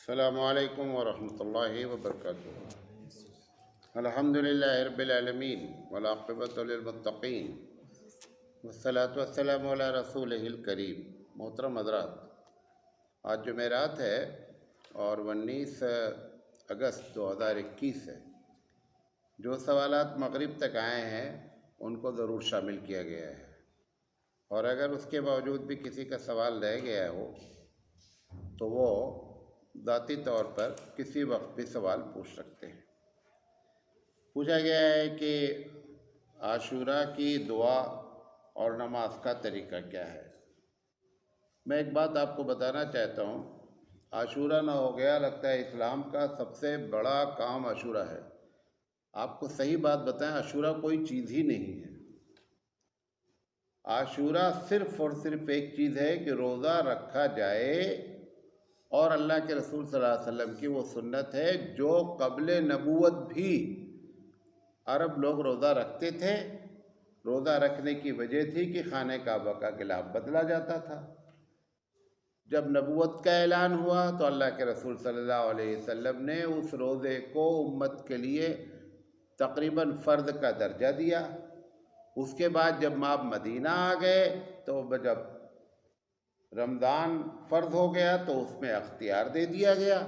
अस्सलामुअलैकुम वरहमतुल्लाहि वबरकातुहू। अल्हम्दुलिल्लाहि रब्बिल आलमीन वल आक़िबतु लिल मुत्तक़ीन वस्सलातु वस्सलामु अला रसूलिहिल करीम। मोहतरम हज़रात, आज जुमेरात है और 19 अगस्त 2021 है। जो सवालात मगरिब तक आए हैं उनको ज़रूर शामिल किया गया है, और अगर उसके बावजूद भी किसी का सवाल रह गया हो तो वो ज़ाती तौर पर किसी वक्त भी सवाल पूछ सकते हैं। पूछा गया है कि आशूरा की दुआ और नमाज का तरीका क्या है। मैं एक बात आपको बताना चाहता हूँ, आशूरा ना हो गया, लगता है इस्लाम का सबसे बड़ा काम आशूरा है। आपको सही बात बताएं, आशूरा कोई चीज़ ही नहीं है। आशूरा सिर्फ़ और सिर्फ एक चीज़ है कि रोज़ा रखा जाए, और अल्लाह के रसूल सल्लल्लाहु अलैहि वसल्लम की वो सुन्नत है जो क़ब्ले नबूवत भी अरब लोग रोज़ा रखते थे। रोज़ा रखने की वजह थी कि खाने काबा का गिलाफ बदला जाता था। जब नबूवत का ऐलान हुआ तो अल्लाह के रसूल सल्लल्लाहु अलैहि वसल्लम ने उस रोज़े को उम्मत के लिए तकरीबन फ़र्द का दर्जा दिया। उसके बाद जब आप मदीना आ गए तो जब रमज़ान फ़र्ज़ हो गया तो उसमें अख्तियार दे दिया गया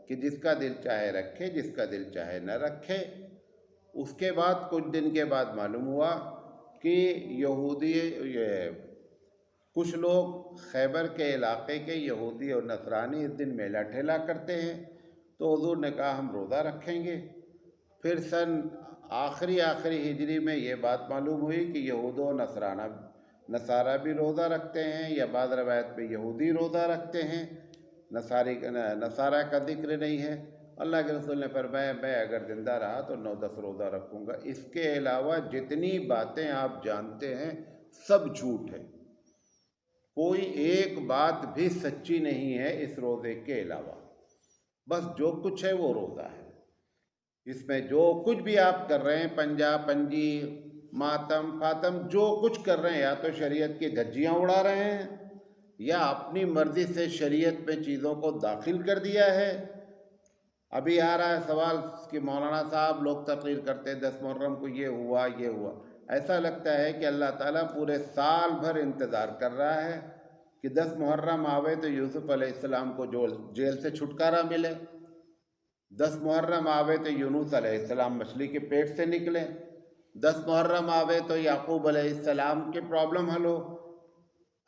कि जिसका दिल चाहे रखे, जिसका दिल चाहे न रखे। उसके बाद कुछ दिन के बाद मालूम हुआ कि कुछ लोग खैबर के इलाके के यहूदी और नसरानी इस दिन मेला ठेला करते हैं, तो हुज़ूर ने कहा हम रोज़ा रखेंगे। फिर सन आखिरी हिजरी में ये बात मालूम हुई कि यहूद और नसारा भी रोज़ा रखते हैं, या बाद रवायत में यहूदी रोज़ा रखते हैं, नसारा का जिक्र नहीं है। अल्लाह के रसूल ने फरमाया मैं अगर ज़िंदा रहा तो 9-10 रोज़ा रखूँगा। इसके अलावा जितनी बातें आप जानते हैं सब झूठ है, कोई एक बात भी सच्ची नहीं है इस रोज़े के अलावा। बस जो कुछ है वो रोज़ा है। इसमें जो कुछ भी आप कर रहे हैं, पंजा पंजी मातम फातम जो कुछ कर रहे हैं, या तो शरीयत की धज्जियाँ उड़ा रहे हैं या अपनी मर्ज़ी से शरीयत में चीज़ों को दाखिल कर दिया है। अभी आ रहा है सवाल कि मौलाना साहब लोग तकरीर करते हैं 10 मुहर्रम को ये हुआ ये हुआ। ऐसा लगता है कि अल्लाह ताला पूरे साल भर इंतज़ार कर रहा है कि 10 मुहर्रम आवे तो यूसुफ अलैहिस्सलाम को जेल से छुटकारा मिले, 10 मुहर्रम आवे तो यूनुस अलैहिस्सलाम मछली के पेट से निकले, 10 मुहर्रम आवे तो याकूब अलैहिस्सलाम की प्रॉब्लम हल हो।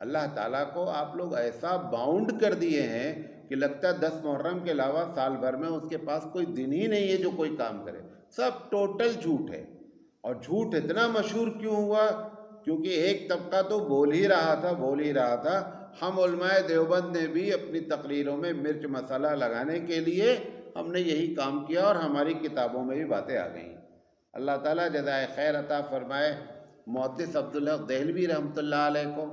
अल्लाह ताला को आप लोग ऐसा बाउंड कर दिए हैं कि लगता है 10 मुहर्रम के अलावा साल भर में उसके पास कोई दिन ही नहीं है जो कोई काम करे। सब टोटल झूठ है। और झूठ इतना मशहूर क्यों हुआ? क्योंकि एक तबका तो बोल ही रहा था। हम उलमाए देवबंद ने भी अपनी तकरीरों में मिर्च मसाला लगाने के लिए हमने यही काम किया, और हमारी किताबों में भी बातें आ गई। अल्लाह ताला जज़ाए खैर अता फरमाए मुहद्दिस अब्दुल हक देहलवी रहमतुल्लाह अलैह को,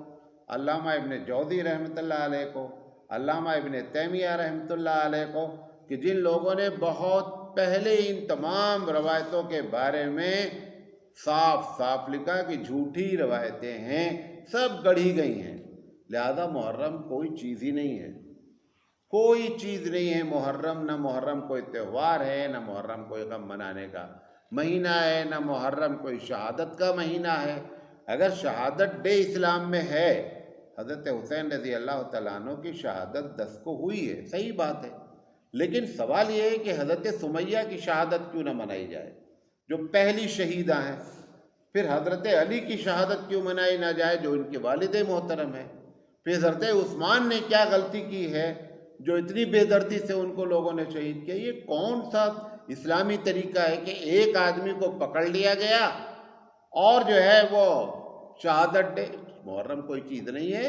अल्लामा इब्न जौज़ी रहमतुल्लाह अलैह को, अल्लामा इब्न तैमिया रहमतुल्लाह अलैह को, कि जिन लोगों ने बहुत पहले इन तमाम रवायतों के बारे में साफ साफ लिखा कि झूठी रवायतें हैं, सब गढ़ी गई हैं। लिहाजा मुहर्रम कोई चीज़ ही नहीं है, कोई चीज़ नहीं है मुहर्रम। न मुहर्रम कोई त्यौहार है, न मुहर्रम कोई गम मनाने का महीना है, न मुहर्रम कोई शहादत का महीना है। अगर शहादत डे इस्लाम में है, हज़रत हुसैन रज़ी अल्लाह तआला अन्हु की शहादत 10 को हुई है, सही बात है, लेकिन सवाल ये है कि हज़रत सुमैया की शहादत क्यों ना मनाई जाए जो पहली शहीदा हैं। फिर हज़रत अली की शहादत क्यों मनाई ना जाए जो इनके वालिद मोहतरम है। फिर हज़रत उस्मान ने क्या गलती की है जो इतनी बेदर्दी से उनको लोगों ने शहीद किया? ये कौन सा इस्लामी तरीका है कि एक आदमी को पकड़ लिया गया और जो है वो शहादत डे? मुहर्रम कोई चीज़ नहीं है,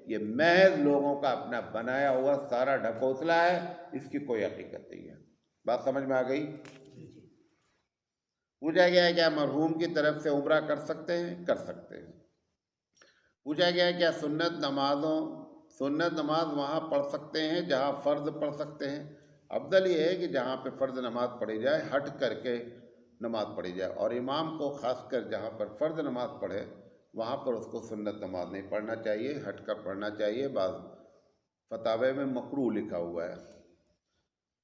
ये महज लोगों का अपना बनाया हुआ सारा ढकोसला है, इसकी कोई हकीकत नहीं है। बात समझ में आ गई? पूछा गया है क्या मरहूम की तरफ से उम्रा कर सकते हैं? कर सकते हैं। पूछा गया है क्या सुन्नत नमाज वहाँ पढ़ सकते हैं जहाँ फ़र्ज़ पढ़ सकते हैं? अफजल ये है कि जहाँ पे फ़र्ज़ नमाज पढ़ी जाए हट करके नमाज पढ़ी जाए, और इमाम को ख़ासकर जहाँ पर फ़र्ज़ नमाज पढ़े वहाँ पर उसको सुन्नत नमाज नहीं पढ़ना चाहिए, हट कर पढ़ना चाहिए। बाज़ फतावे में मकरूह लिखा हुआ है।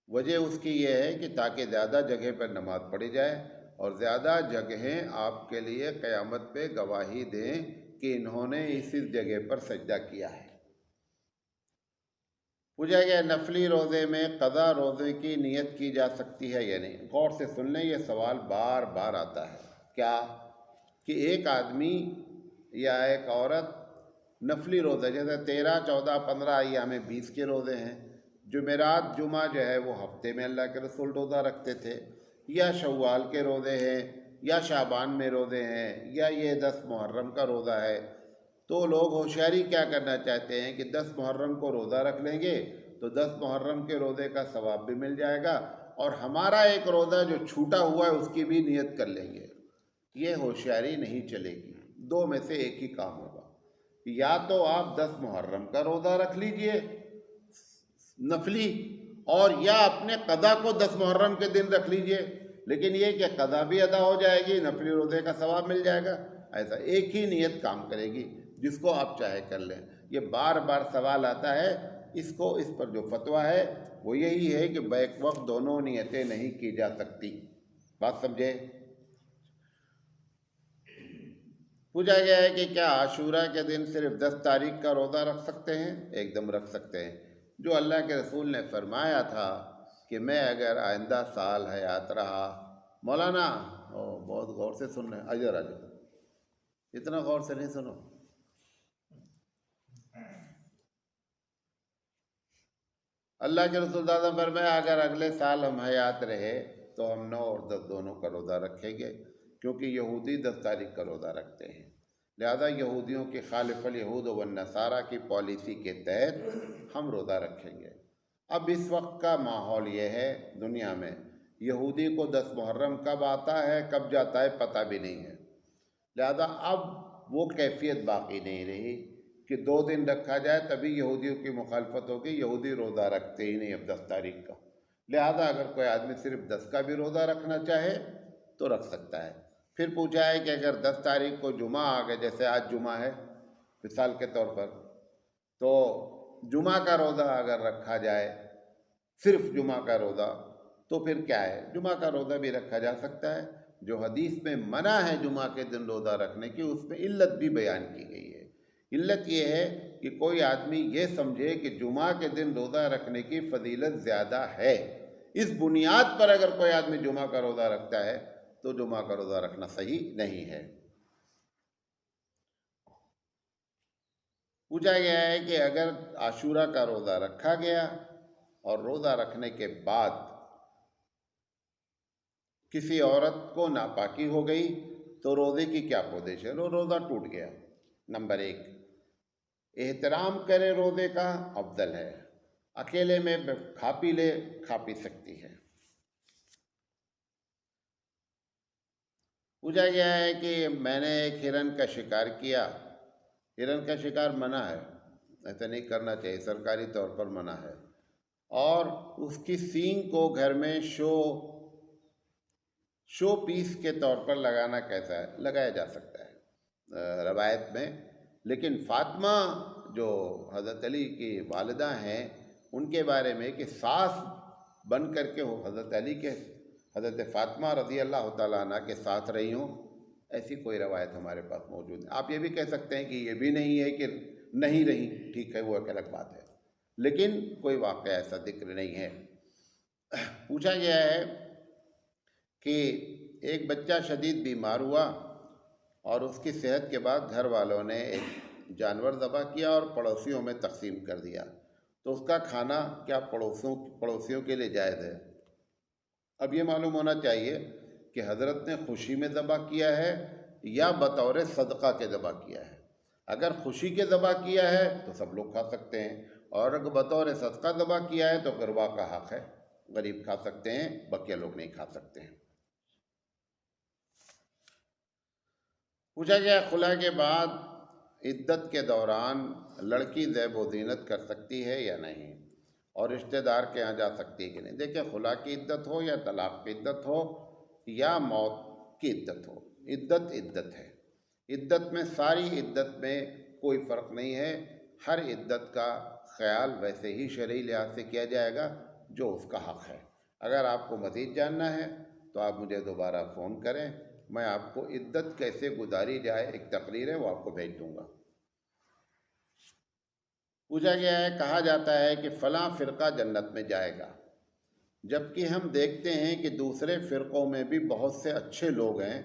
वजह उसकी ये है कि ताकि ज़्यादा जगह पर नमाज पढ़ी जाए और ज़्यादा जगहें आपके लिए क़यामत पे गवाही दें कि इन्होंने इस जगह पर सजदा किया है। पूछा गया नफली रोज़े में क़ज़ा रोज़े की नियत की जा सकती है या नहीं। गौर से सुन लें, ये सवाल बार बार आता है। क्या कि एक आदमी या एक औरत नफली रोज़े, जैसे 13, 14, 15 या हमें 20 के रोज़े हैं, जुमेरात जुमा जो है वो हफ्ते में अल्लाह के रसूल रोज़ा रखते थे, या शव्वाल के रोज़े हैं, या शाबान में रोज़े हैं, या ये 10 मुहर्रम का रोज़ा है। तो लोग होशियारी क्या करना चाहते हैं कि 10 मुहर्रम को रोज़ा रख लेंगे तो 10 मुहर्रम के रोज़े का सवाब भी मिल जाएगा और हमारा एक रोज़ा जो छूटा हुआ है उसकी भी नियत कर लेंगे। ये होशियारी नहीं चलेगी। दो में से एक ही काम होगा, या तो आप 10 मुहर्रम का रोज़ा रख लीजिए नफली, और या अपने कदा को 10 मुहर्रम के दिन रख लीजिए, लेकिन ये कि कदा भी अदा हो जाएगी, नफली रोज़े का सवाब मिल जाएगा। ऐसा एक ही नियत काम करेगी, जिसको आप चाहे कर लें। ये बार बार सवाल आता है, इसको इस पर जो फतवा है वो यही है कि बैक वक्त दोनों नियतें नहीं की जा सकती। बात समझे। पूछा गया है कि क्या आशूरा के दिन सिर्फ 10 तारीख का रोज़ा रख सकते हैं। एकदम रख सकते हैं। जो अल्लाह के रसूल ने फरमाया था कि मैं अगर आइंदा साल हयात रहा, मौलाना बहुत गौर से सुन रहे हैं, अजर अजर इतना गौर से नहीं सुनो। अल्लाह के रसूल दादा फरमाया अगर अगले साल हम हयात रहे तो हम 9 और 10 दोनों का रोज़ा रखेंगे, क्योंकि यहूदी 10 तारीख का रोज़ा रखते हैं। लिहाजा यहूदियों की खालिफल यहूद व नसारा की पॉलिसी के तहत हम रोज़ा रखेंगे। अब इस वक्त का माहौल ये है दुनिया में, यहूदी को 10 मुहर्रम कब आता है कब जाता है पता भी नहीं है। लिहाजा अब वो कैफियत बाकी नहीं रही कि 2 दिन रखा जाए तभी यहूदियों की मुखालफत होगी। यहूदी रोज़ा रखते ही नहीं अब 10 तारीख का। लिहाजा अगर कोई आदमी सिर्फ 10 का भी रोज़ा रखना चाहे तो रख सकता है। फिर पूछा है कि अगर 10 तारीख को जुमा आ गए, जैसे आज जुमा है मिसाल के तौर पर, तो जुमा का रोज़ा अगर रखा जाए, सिर्फ जुमा का रोज़ा, तो फिर क्या है, जुमा का रोज़ा भी रखा जा सकता है। जो हदीस में मना है जुमा के दिन रोज़ा रखने की, उसमें इल्लत भी बयान की गई है। इल्लत ये है कि कोई आदमी ये समझे कि जुमा के दिन रोज़ा रखने की फजीलत ज़्यादा है, इस बुनियाद पर अगर कोई आदमी जुमा का रोज़ा रखता है तो जुमा का रोज़ा रखना सही नहीं है। पूछा गया है कि अगर आशूरा का रोज़ा रखा गया और रोज़ा रखने के बाद किसी औरत को नापाकी हो गई तो रोज़े की क्या पोजीशन, रोज़ा टूट गया। नंबर 1, एहतराम करे रोज़े का अफजल है। अकेले में खा पी ले, खा पी सकती है। पूछा गया है कि मैंने एक हिरन का शिकार किया। हिरन का शिकार मना है, ऐसा नहीं करना चाहिए, सरकारी तौर पर मना है। और उसकी सींग को घर में शो पीस के तौर पर लगाना कैसा है, लगाया जा सकता है रवायत में। लेकिन फातिमा जो हज़रत अली की वालिदा हैं, उनके बारे में कि सास बन करके वो हज़रत अली के, हज़रत फातिमा रज़ी अल्लाह तआला अन्हा के साथ रही हों, ऐसी कोई रवायत हमारे पास मौजूद है। आप ये भी कह सकते हैं कि ये भी नहीं है कि नहीं रही, ठीक है, वो एक अलग बात है, लेकिन कोई वाक़या ऐसा जिक्र नहीं है। पूछा गया है कि एक बच्चा शदीद बीमार हुआ और उसकी सेहत के बाद घर वालों ने एक जानवर ज़बह किया और पड़ोसियों में तकसीम कर दिया, तो उसका खाना क्या पड़ोसियों के लिए जायज़ है। अब ये मालूम होना चाहिए कि हज़रत ने खुशी में ज़बह किया है या बतौर सदक़ा के ज़बह किया है। अगर खुशी के ज़बह किया है तो सब लोग खा सकते हैं, और अगर बतौर सदक़ा ज़बह किया है तो गरबा का हक़ है, गरीब खा सकते हैं, बकिया लोग नहीं खा सकते हैं। पूछा गया खुला के बाद इद्दत के दौरान लड़की ज़ैब व ज़ीनत कर सकती है या नहीं, और रिश्तेदार के यहाँ जा सकती है कि नहीं। देखिए, खुला की इद्दत हो या तलाक़ की इद्दत हो या मौत की इद्दत हो, इद्दत इद्दत है। इद्दत में, सारी इद्दत में कोई फ़र्क नहीं है। हर इद्दत का ख्याल वैसे ही शरई लिहाज से किया जाएगा जो उसका हक़ है। अगर आपको मज़ीद जानना है तो आप मुझे दोबारा फ़ोन करें, मैं आपको इद्दत कैसे गुजारी जाए एक तकरीर है वो आपको भेज दूँगा। पूछा गया है, कहा जाता है कि फ़लाँ फ़िरका जन्नत में जाएगा, जबकि हम देखते हैं कि दूसरे फ़िरक़ों में भी बहुत से अच्छे लोग हैं,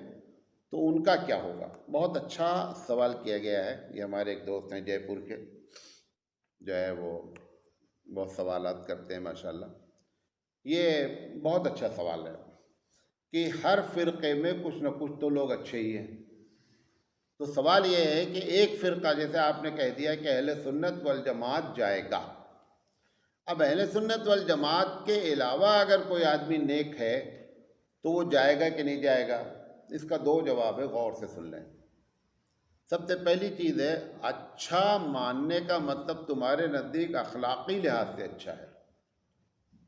तो उनका क्या होगा। बहुत अच्छा सवाल किया गया है। ये हमारे एक दोस्त हैं जयपुर के, जो है वो बहुत सवालात करते हैं माशाल्लाह। ये बहुत अच्छा सवाल है कि हर फ़िरक़े में कुछ न कुछ तो लोग अच्छे ही हैं। तो सवाल ये है कि एक फ़िरका, जैसे आपने कह दिया कि अहले सुन्नत वल जमात जाएगा, अब अहले सुन्नत वल जमात के अलावा अगर कोई आदमी नेक है तो वो जाएगा कि नहीं जाएगा। इसका दो जवाब है, गौर से सुन लें। सबसे पहली चीज़ है, अच्छा मानने का मतलब तुम्हारे नज़दीक अखलाक़ी लिहाज से अच्छा है।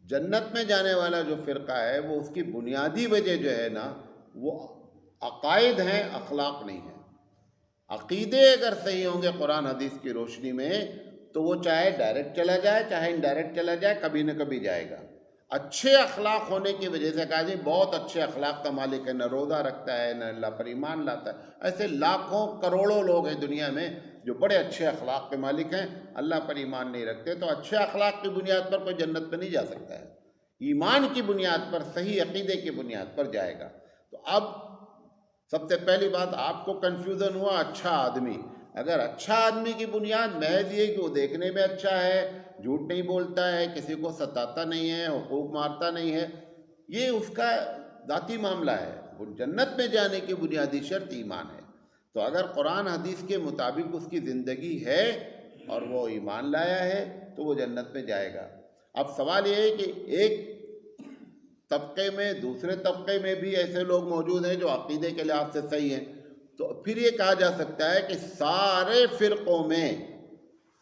जन्नत में जाने वाला जो फ़िरका है वो उसकी बुनियादी वजह जो है ना वो अक़ायद हैं, अखलाक नहीं है। अक़ीदे अगर सही होंगे कुरान हदीस की रोशनी में तो वो चाहे डायरेक्ट चला जाए चाहे इनडायरेक्ट चला जाए, कभी न कभी जाएगा। अच्छे अखलाक होने की वजह से कहा जी बहुत अच्छे अखलाक का मालिक है, न रोज़ा रखता है न अल्लाह पर ईमान लाता है। ऐसे लाखों करोड़ों लोग हैं दुनिया में जो बड़े अच्छे अखलाक के मालिक हैं, अल्लाह पर ईमान नहीं रखते। तो अच्छे अखलाक की बुनियाद पर कोई जन्नत में नहीं जा सकता है, ईमान की बुनियाद पर, सही अक़ीदे की बुनियाद पर जाएगा। तो अब सबसे पहली बात, आपको कन्फ्यूज़न हुआ अच्छा आदमी। अगर अच्छा आदमी की बुनियाद महज ये कि वो देखने में अच्छा है, झूठ नहीं बोलता है, किसी को सताता नहीं है, हुकूक मारता नहीं है, ये उसका ज़ाती मामला है। वो जन्नत में जाने की बुनियादी शर्त ईमान है। तो अगर कुरान हदीस के मुताबिक उसकी ज़िंदगी है और वो ईमान लाया है तो वो जन्नत में जाएगा। अब सवाल ये है कि एक तबके में, दूसरे तबके में भी ऐसे लोग मौजूद हैं जो अक़ीदे के लिहाज से सही हैं, तो फिर ये कहा जा सकता है कि सारे फ़िरक़ों में,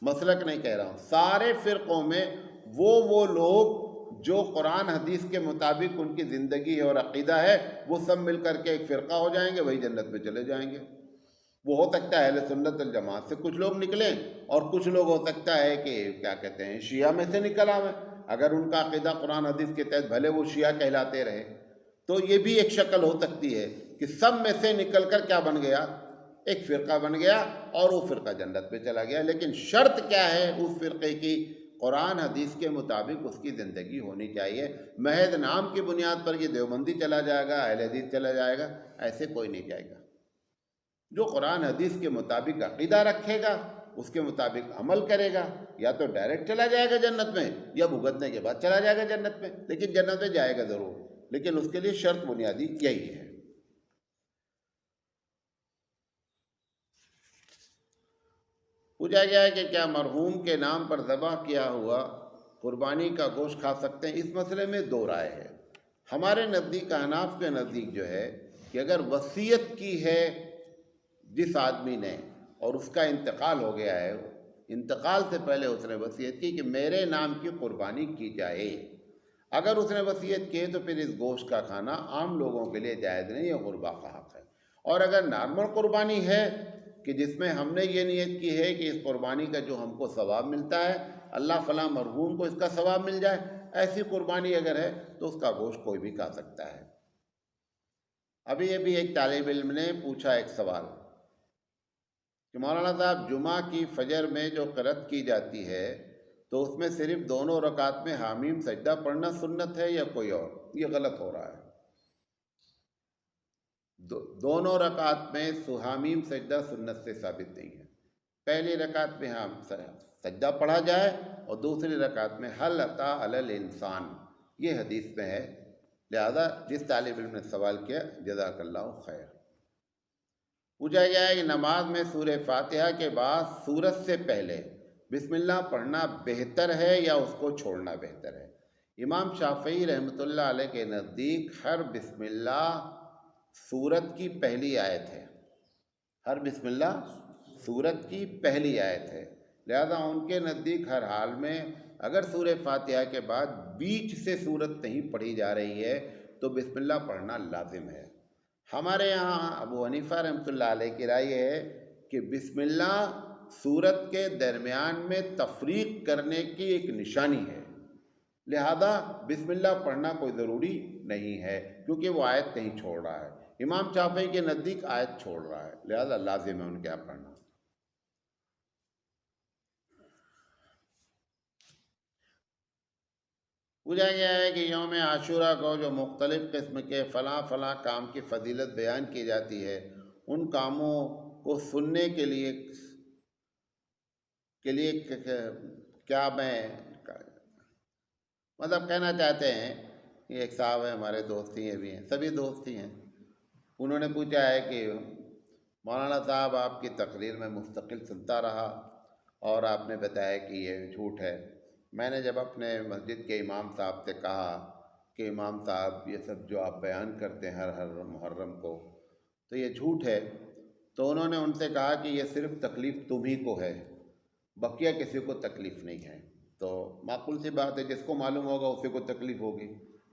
मसलक नहीं कह रहा हूँ, सारे फ़िरक़ों में वो लोग जो कुरान हदीस के मुताबिक उनकी ज़िंदगी है और अक़ीदा है, वो सब मिल कर के एक फ़िरक़ा हो जाएंगे, वही जन्नत में चले जाएंगे। वो हो सकता है अहले सुन्नत वल जमात से कुछ लोग निकलें और कुछ लोग हो सकता है कि क्या कहते हैं शिया में से निकल आवे। अगर उनका अक़ीदा कुरान हदीस के तहत भले वो शिया कहलाते रहे, तो ये भी एक शक्ल हो सकती है कि सब में से निकल कर क्या बन गया, एक फ़िरका बन गया और वो फ़िरका जन्नत में चला गया। लेकिन शर्त क्या है उस फ़िरक़े की, कुरान हदीस के मुताबिक उसकी ज़िंदगी होनी चाहिए। महज नाम की बुनियाद पर ये देवबंदी चला जाएगा, अहले हदीस चला जाएगा, ऐसे कोई नहीं जाएगा। जो कुरान हदीस के मुताबिक अक़ीदा रखेगा, उसके मुताबिक अमल करेगा, या तो डायरेक्ट चला जाएगा जन्नत में या भुगतने के बाद चला जाएगा जन्नत में, लेकिन जन्नत में जाएगा ज़रूर। लेकिन उसके लिए शर्त बुनियादी यही है। पूछा गया है कि क्या मरहूम के नाम पर ज़बह किया हुआ कुर्बानी का गोश्त खा सकते हैं। इस मसले में दो राय है। हमारे नज़दीक, अहनाफ के नज़दीक जो है कि अगर वसीयत की है जिस आदमी ने और उसका इंतकाल हो गया है, इंतकाल से पहले उसने वसीयत की कि मेरे नाम की कुर्बानी की जाए, अगर उसने वसीयत की तो फिर इस गोश्त का खाना आम लोगों के लिए जायज़ नहीं है, गुरबा का हक़ है। और अगर नॉर्मल कुर्बानी है कि जिसमें हमने ये नियत की है कि इस कुर्बानी का जो हमको सवाब मिलता है, अल्लाह फ़लाँ मरहूम को इसका सवाब मिल जाए, ऐसी कुर्बानी अगर है तो उसका गोश्त कोई भी खा सकता है। अभी एक तालिब इल्म ने पूछा एक सवाल कि मौलाना साहब, जुमा की फजर में जो क़िरात की जाती है तो उसमें सिर्फ दोनों रकात में हामीम सजदा पढ़ना सुन्नत है या कोई और? ये गलत हो रहा है। दोनों रकात में हामीम सजदा सुन्नत से साबित नहीं है। पहली रकात में हम सजदा पढ़ा जाए और दूसरी रकात में हल अता अलल इंसान, ये हदीस में है। लिहाजा जिस तालिब इल्म ने सवाल किया, जज़ाकल्लाहु खैर। पूछा गया है कि नमाज में सूरह फातिहा के बाद सूरत से पहले बिस्मिल्लाह पढ़ना बेहतर है या उसको छोड़ना बेहतर है। इमाम शाफ़ई रहमतुल्लाह अलैह के नज़दीक हर बिस्मिल्लाह सूरत की पहली आयत है, हर बिस्मिल्लाह सूरत की पहली आयत है। लिहाजा उनके नज़दीक हर हाल में अगर सूरह फातिहा के बाद बीच से सूरत नहीं पढ़ी जा रही है तो बिस्मिल्लाह पढ़ना लाजिम है। हमारे यहाँ अबू हनीफा रहमतुल्लाह अलैह की राय है कि बिस्मिल्लाह सूरत के दरमियान में तफरीक करने की एक निशानी है। लिहाजा बिस्मिल्लाह पढ़ना कोई ज़रूरी नहीं है, क्योंकि वो आयत नहीं छोड़ रहा है। इमाम शाफी के नज़दीक आयत छोड़ रहा है, लिहाजा लाजिम है उनके यहाँ पढ़ना। पूछा गया है कि यौम आशूरा को जो मुख्तलिफ़ किस्म के फ़लाँ फ़लाँ काम की फजीलत बयान की जाती है, उन कामों को सुनने के लिए क्या मैं मतलब कहना चाहते हैं कि एक साहब है हमारे, दोस्त ही भी हैं, सभी दोस्त ही हैं। उन्होंने पूछा है कि मौलाना साहब आपकी तकरीर में मुस्तकिल सुनता रहा और आपने बताया कि ये झूठ है। मैंने जब अपने मस्जिद के इमाम साहब से कहा कि इमाम साहब ये सब जो आप बयान करते हैं हर हर मुहर्रम को, तो ये झूठ है, तो उन्होंने उनसे कहा कि ये सिर्फ़ तकलीफ़ तुम्ही को है, बकिया किसी को तकलीफ़ नहीं है। तो माकूल सी बात है, जिसको मालूम होगा उसी को तकलीफ़ होगी।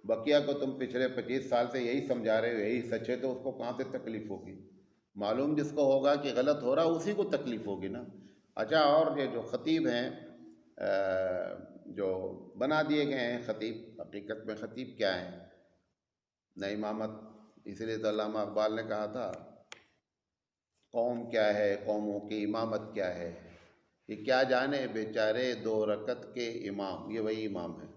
बकिया को तुम पिछले 25 साल से यही समझा रहे हो, यही सच है, तो उसको कहाँ से तकलीफ़ होगी? मालूम जिसको होगा कि गलत हो रहा उसी को तकलीफ़ होगी ना। अच्छा, और ये जो ख़तीब हैं जो बना दिए गए हैं ख़तीब, हकीकत में ख़तीब क्या हैं? न इमामत, इसलिए तो अल्लामा इक़बाल ने कहा था कौम क्या है, कौमों की इमामत क्या है, ये क्या जाने बेचारे 2 रकत के इमाम। ये वही इमाम है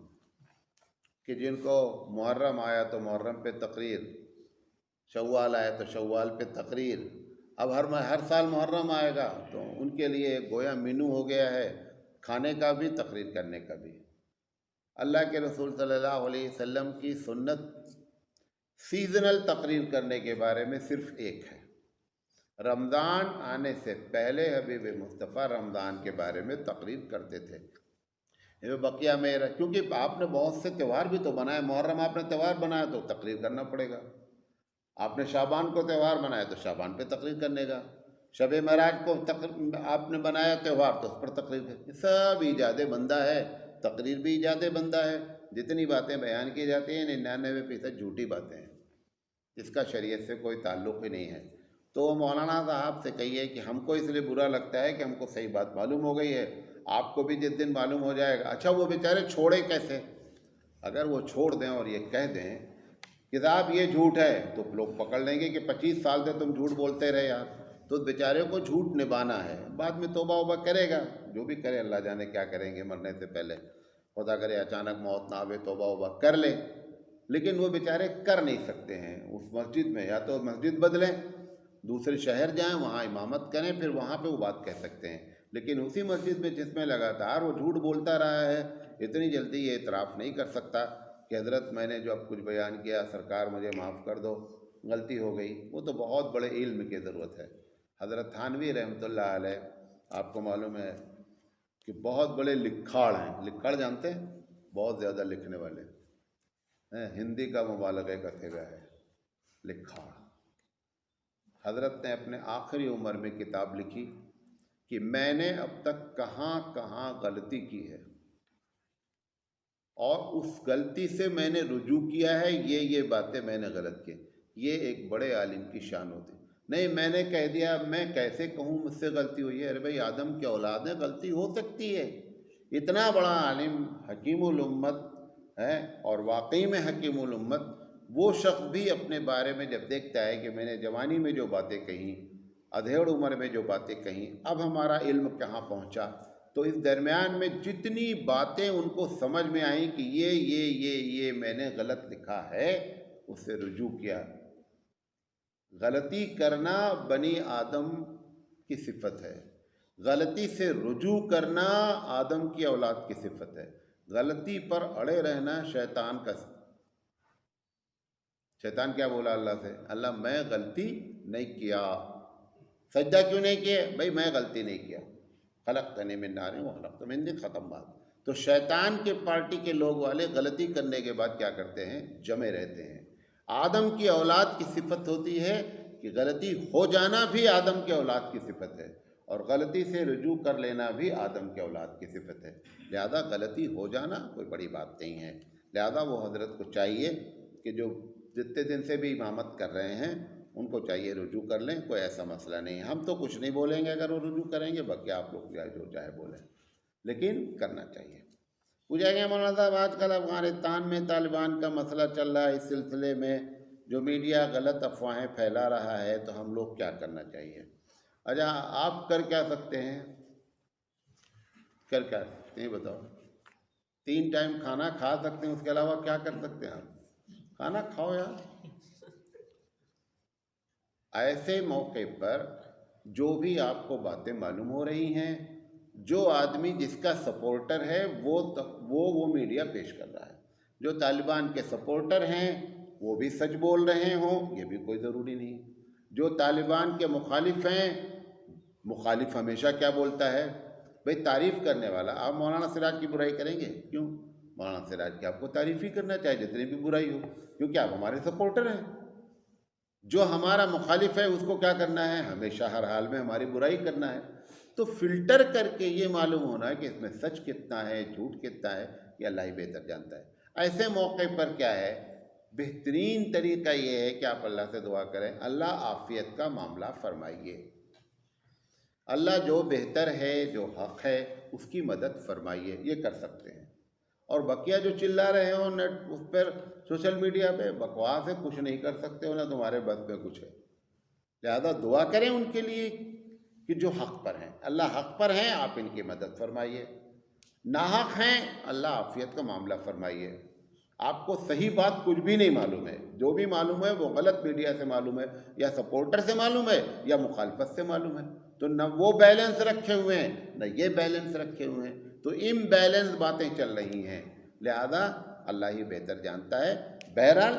कि जिनको मुहर्रम आया तो मुहर्रम पे तकरीर, शव्वाल आया तो शव्वाल पे तकरीर, अब हर साल मुहर्रम आएगा तो उनके लिए गोया मेनू हो गया है, खाने का भी तकरीर करने का भी। अल्लाह के रसूल सल्लल्लाहु अलैहि वसल्लम की सुन्नत सीज़नल तकरीर करने के बारे में सिर्फ़ एक है। रमज़ान आने से पहले हबीब मुस्तफ़ा रमज़ान के बारे में तकरीर करते थे। ये बकिया में, क्योंकि आपने बहुत से त्यौहार भी तो बनाए, मुहर्रम आपने त्यौहार बनाया तो तकरीर करना पड़ेगा। आपने शाबान को त्यौहार बनाया तो शाबान पे तकरीर करने का, शब महराज को आपने बनाया त्यौहार तो उस पर तकरीर कर, सब ईजाद बंदा है, तकरीर भी ईजाद बंदा है। जितनी बातें बयान की जाती हैं 99% झूठी बातें हैं, इसका शरीयत से कोई ताल्लुक़ ही नहीं है। तो मौलाना साहब से कहिए कि हमको इसलिए बुरा लगता है कि हमको सही बात मालूम हो गई है, आपको भी जिस दिन मालूम हो जाएगा। अच्छा, वो बेचारे छोड़े कैसे? अगर वो छोड़ दें और ये कह दें कि साहब ये झूठ है, तो लोग पकड़ लेंगे कि 25 साल से तुम झूठ बोलते रहे यार। तो बेचारे को झूठ निभाना है, बाद में तौबा वबा करेगा, जो भी करे, अल्लाह जाने क्या करेंगे मरने से पहले, खुदा करे अचानक मौत ना आवे, तौबा वबा कर ले। लेकिन वो बेचारे कर नहीं सकते हैं उस मस्जिद में, या तो मस्जिद बदलें, दूसरे शहर जाएं, वहाँ इमामत करें, फिर वहाँ पे वो बात कह सकते हैं। लेकिन उसी मस्जिद में जिसमें लगातार वो झूठ बोलता रहा है, इतनी जल्दी ये इतराफ़ नहीं कर सकता कि हज़रत मैंने जो अब कुछ बयान किया, सरकार मुझे माफ़ कर दो, गलती हो गई। वो तो बहुत बड़े इल्म की ज़रूरत है। हज़रत थानवी रहमतुल्लाह अलैह, आपको मालूम है कि बहुत बड़े लिखाड़ हैं। लिखाड़ जानते हैं? बहुत ज़्यादा लिखने वाले हैं, हिंदी का मुबालग़े का सिगा है लिखाड़। हज़रत ने अपने आखिरी उम्र में किताब लिखी कि मैंने अब तक कहाँ कहाँ गलती की है और उस गलती से मैंने रुजू किया है, ये बातें मैंने गलत की। ये एक बड़े आलिम की शान होती। नहीं मैंने कह दिया, मैं कैसे कहूँ मुझसे गलती हुई है? अरे भाई, आदम की औलाद है, गलती हो सकती है। इतना बड़ा आलिम हकीमुल उम्मत है, और वाकई में हकीमुल उम्मत, वो शख्स भी अपने बारे में जब देखता है कि मैंने जवानी में जो बातें कही, अधेड़ उम्र में जो बातें कही, अब हमारा इल्म कहाँ पहुँचा, तो इस दरमियान में जितनी बातें उनको समझ में आई कि ये मैंने गलत लिखा है, उससे रुजू किया। गलती करना बनी आदम की सिफत है, गलती से रुजू करना आदम की औलाद की सिफत है। गलती पर अड़े रहना शैतान का। शैतान क्या बोला अल्लाह से? अल्लाह मैं गलती नहीं किया। सजदा क्यों नहीं किए? भाई मैं गलती नहीं किया। खलक़तनी मिन नार व खलक़तहु मिन तीन, ख़त्म बात। तो शैतान के पार्टी के लोग वाले गलती करने के बाद क्या करते हैं? जमे रहते हैं। आदम की औलाद की सिफत होती है कि गलती हो जाना भी आदम के औलाद की सिफत है, और गलती से रुजू कर लेना भी आदम के औलाद की सिफत है। लिहाजा गलती हो जाना कोई बड़ी बात नहीं है। लिहाजा वो हज़रत को चाहिए कि जो जितने दिन से भी इमामत कर रहे हैं उनको चाहिए रुजू कर लें, कोई ऐसा मसला नहीं है। हम तो कुछ नहीं बोलेंगे अगर वो रुजू करेंगे, बाकी आप लोग जो चाहे बोलें, लेकिन करना चाहिए। पूछा गया मौलाना साहब, आजकल अफगानिस्तान में तालिबान का मसला चल रहा है, इस सिलसिले में जो मीडिया गलत अफवाहें फैला रहा है, तो हम लोग क्या करना चाहिए? अच्छा, आप कर क्या सकते हैं? कर क्या सकते हैं बताओ? 3 टाइम खाना खा सकते हैं, उसके अलावा क्या कर सकते हैं आप? खाना खाओ यार। ऐसे मौके पर जो भी आपको बातें मालूम हो रही हैं, जो आदमी जिसका सपोर्टर है वो मीडिया पेश कर रहा है। जो तालिबान के सपोर्टर हैं वो भी सच बोल रहे हों, ये भी कोई ज़रूरी नहीं। जो तालिबान के मुखालिफ हैं, मुखालिफ हमेशा क्या बोलता है भाई? तारीफ़ करने वाला। आप मौलाना सिराज की बुराई करेंगे? क्यों? मौलाना सिराज की आपको तारीफ़ ही करना चाहिए, जितनी भी बुराई हो, क्योंकि आप हमारे सपोर्टर हैं। जो हमारा मुखालिफ है उसको क्या करना है? हमेशा हर हाल में हमारी बुराई करना है। तो फिल्टर करके ये मालूम होना है कि इसमें सच कितना है, झूठ कितना है, ये अल्लाह ही बेहतर जानता है। ऐसे मौके पर क्या है, बेहतरीन तरीका ये है कि आप अल्लाह से दुआ करें, अल्लाह आफियत का मामला फरमाइए। अल्लाह जो बेहतर है, जो हक है, उसकी मदद फरमाइए, ये कर सकते हैं। और बकिया जो चिल्ला रहे हो नेट उस पर, सोशल मीडिया पे, बकवास है, कुछ नहीं कर सकते हो, ना तुम्हारे बस में कुछ है। लिहाजा दुआ करें उनके लिए कि जो हक पर हैं, अल्लाह हक पर हैं, आप इनकी मदद फरमाइए। नाहक हैं, अल्लाह आफियत का मामला फरमाइए। आपको सही बात कुछ भी नहीं मालूम है, जो भी मालूम है वो गलत मीडिया से मालूम है, या सपोर्टर से मालूम है, या मुखालफत से मालूम है। तो न वो बैलेंस रखे हुए हैं, न ये बैलेंस रखे हुए हैं, तो इम्बैलेंस बातें चल रही हैं। लिहाजा अल्लाह ही बेहतर जानता है। बहरहाल